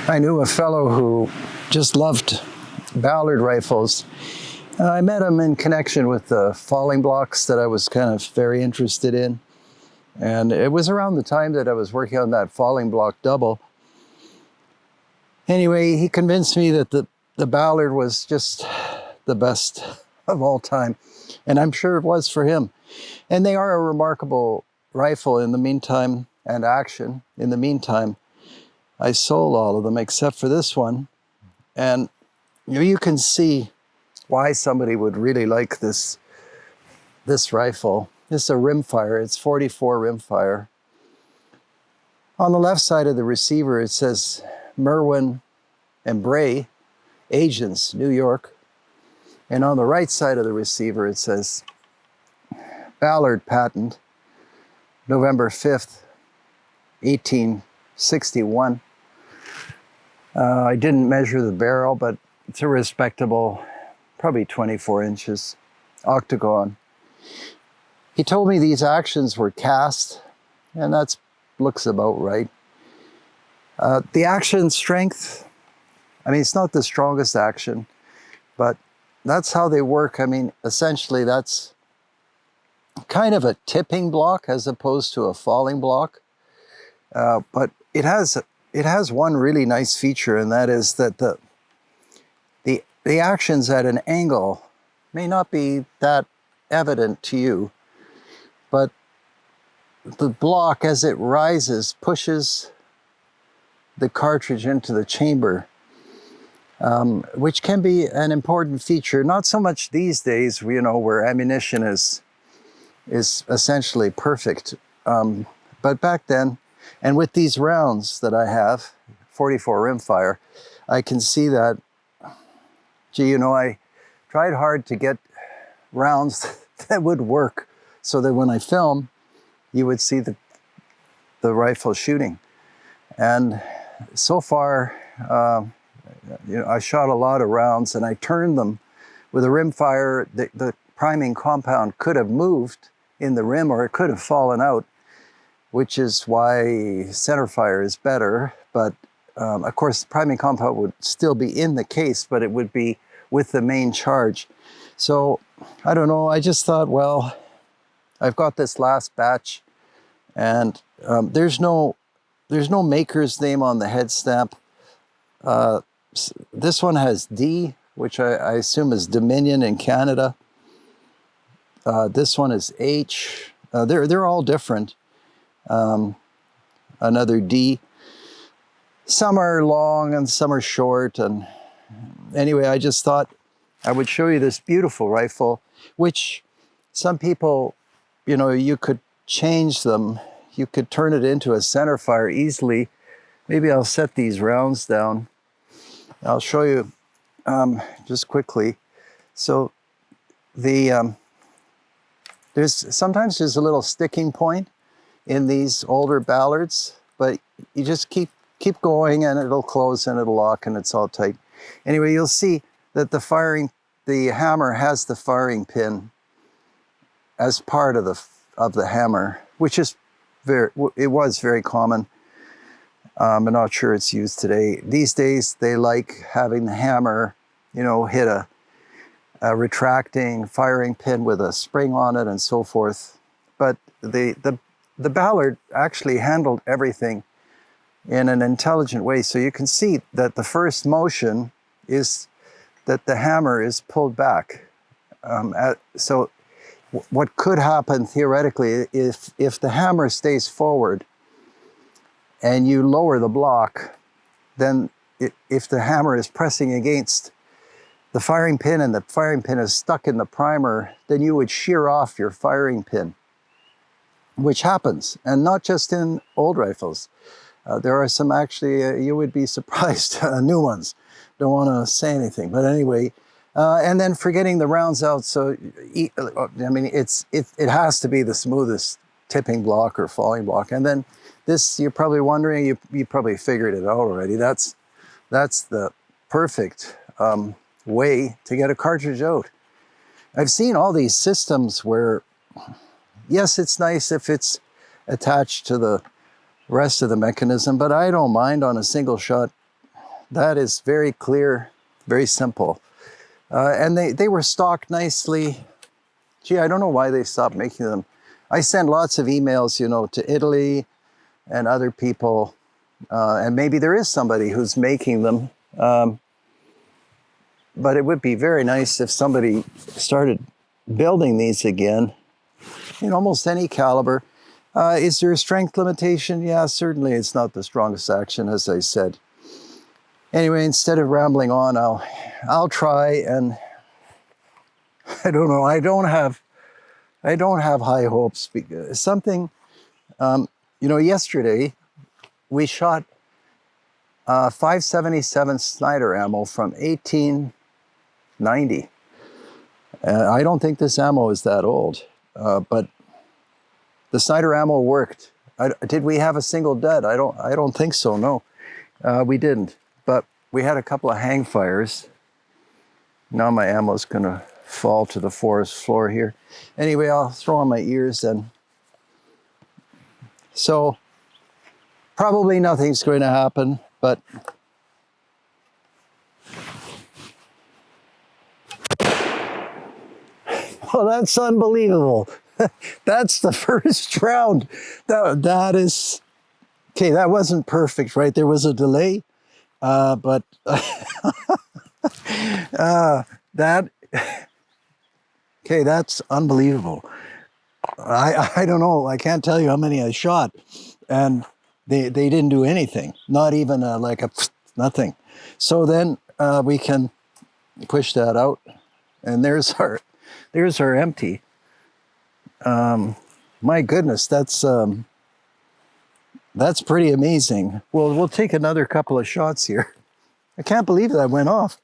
I knew a fellow who just loved Ballard rifles. I met him in connection with the falling blocks that I was kind of very interested in. And it was around the time that I was working on that falling block double. Anyway, he convinced me that the Ballard was just the best of all time. And I'm sure it was for him. And they are a remarkable rifle in the meantime, and action. In the meantime, I sold all of them except for this one. And you can see why somebody would really like this rifle. This is a RIMFIRE. It's 44 RIMFIRE. On the left side of the receiver, it says Merwin and Bray, Agents, New York. And on the right side of the receiver, it says Ballard Patent, November 5th, 1861. I didn't measure the barrel, but it's a respectable, probably 24 inches, octagon. He told me these actions were cast, and that looks about right. The action strength, I mean, it's not the strongest action, but that's how they work. I mean, essentially, that's kind of a tipping block as opposed to a falling block. But it has one really nice feature, and that is that the actions at an angle may not be that evident to you, but the block, as it rises, pushes the cartridge into the chamber, which can be an important feature. Not so much these days, you know, where ammunition is essentially perfect, but back then. And with these rounds that I have, 44 rimfire, I can see that, gee, you know, I tried hard to get rounds that would work so that when I film, you would see the rifle shooting. And so far, you know, I shot a lot of rounds and I turned them with a rimfire. The priming compound could have moved in the rim or it could have fallen out, which is why centerfire is better. But of course, the priming compound would still be in the case, but it would be with the main charge. So I don't know, I just thought, well, I've got this last batch and there's no maker's name on the head stamp. This one has D, which I assume is Dominion in Canada. This one is H. They're all different. Another D. Some are long and some are short. And anyway, I just thought I would show you this beautiful rifle, which some people, you know, you could change them. You could turn it into a centerfire easily. Maybe I'll set these rounds down. I'll show you just quickly. So sometimes there's a little sticking point in these older Ballards, but you just keep going and it'll close and it'll lock and it's all tight. Anyway, you'll see that the hammer has the firing pin as part of the hammer, which is it was very common. I'm not sure it's used today. These days, they like having the hammer, you know, hit a retracting firing pin with a spring on it and so forth. But the Ballard actually handled everything in an intelligent way. So you can see that the first motion is that the hammer is pulled back. So what could happen theoretically if the hammer stays forward and you lower the block, then if the hammer is pressing against the firing pin and the firing pin is stuck in the primer, then you would shear off your firing pin, which happens, and not just in old rifles. There are some actually, you would be surprised, new ones. Don't want to say anything, but anyway, and then for getting the rounds out, so, I mean, it has to be the smoothest tipping block or falling block. And then this, you're probably wondering, you probably figured it out already. That's the perfect way to get a cartridge out. I've seen all these systems where, yes, it's nice if it's attached to the rest of the mechanism, but I don't mind on a single shot That is very clear, very simple. And they were stocked nicely. Gee, I don't know why they stopped making them. I send lots of emails, you know, to Italy and other people. And maybe there is somebody who's making them. But it would be very nice if somebody started building these again in almost any caliber. Is there a strength limitation? Yeah, certainly it's not the strongest action, as I said. Anyway, instead of rambling on, I'll try, and I don't know. I don't have high hopes. Because something, you know, yesterday we shot 577 Snider ammo from 1890. I don't think this ammo is that old, but the Snider ammo worked. Did we have a single dead? I don't think so. No, we didn't. But we had a couple of hang fires. Now my ammo's gonna fall to the forest floor here. Anyway, I'll throw on my ears then. So probably nothing's going to happen, but oh, that's unbelievable. That's the first round. That is, okay, that wasn't perfect, right? There was a delay, but that, okay, that's unbelievable. I don't know, I can't tell you how many I shot, and they didn't do anything, not even like a nothing. So then we can push that out, and there's our empty. My goodness, that's pretty amazing. Well, we'll take another couple of shots here. I can't believe that went off.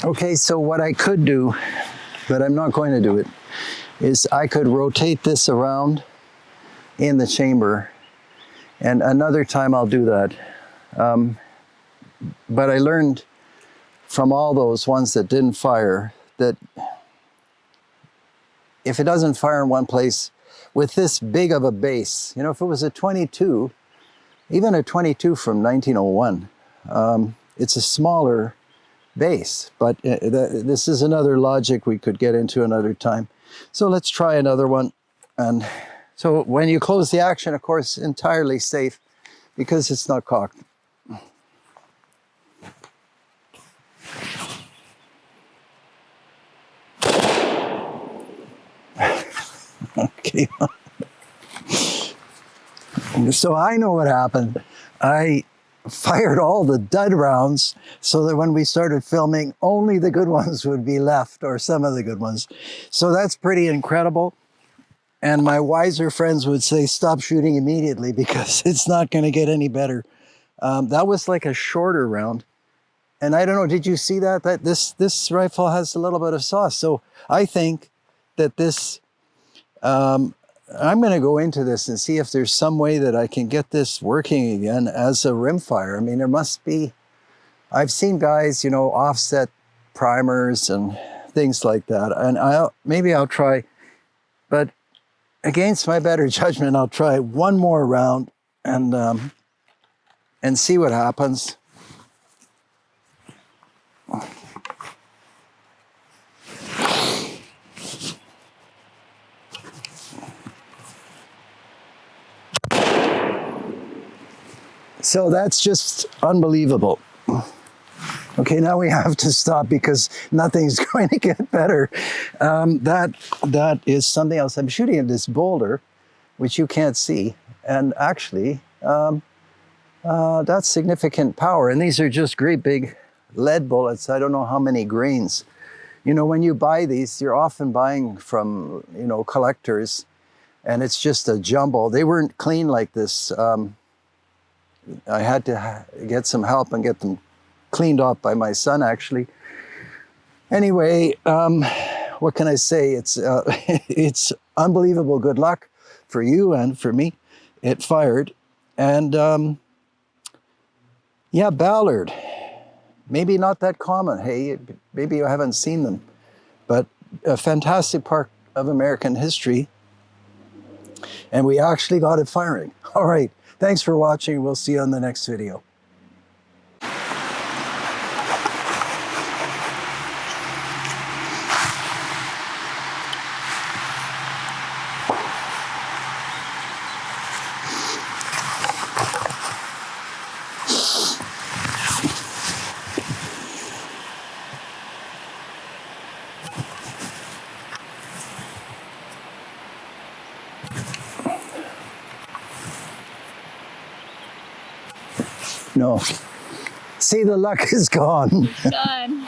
Okay, so what I could do, but I'm not going to do it, is I could rotate this around in the chamber, and another time I'll do that. But I learned from all those ones that didn't fire that if it doesn't fire in one place with this big of a base, you know, if it was a 22, even a 22 from 1901, it's a smaller base, but this is another logic we could get into another time. So let's try another one. And so when you close the action, of course, entirely safe because it's not cocked. Okay. So I know what happened. I fired all the dud rounds so that when we started filming, only the good ones would be left, or some of the good ones. So that's pretty incredible. And my wiser friends would say, stop shooting immediately because it's not going to get any better. That was like a shorter round. And I don't know, did you see that? That this rifle has a little bit of sauce. So I think that this, I'm going to go into this and see if there's some way that I can get this working again as a rimfire. I mean, there must be. I've seen guys, you know, offset primers and things like that. And maybe I'll try, but against my better judgment, I'll try one more round and see what happens. So that's just unbelievable. Okay, now we have to stop because nothing's going to get better. That is something else. I'm shooting at this boulder, which you can't see, and actually, that's significant power. And these are just great big lead bullets. I don't know how many grains. You know, when you buy these, you're often buying from, you know, collectors, and it's just a jumble. They weren't clean like this. I had to get some help and get them cleaned off by my son, actually. Anyway, what can I say? It's unbelievable good luck for you and for me. it fired. And yeah, ballard. Maybe not that common. Hey, maybe you haven't seen them, but a fantastic part of American history. And we actually got it firing. All right, thanks for watching. We'll see you on the next video. No. See, the luck is gone. Done.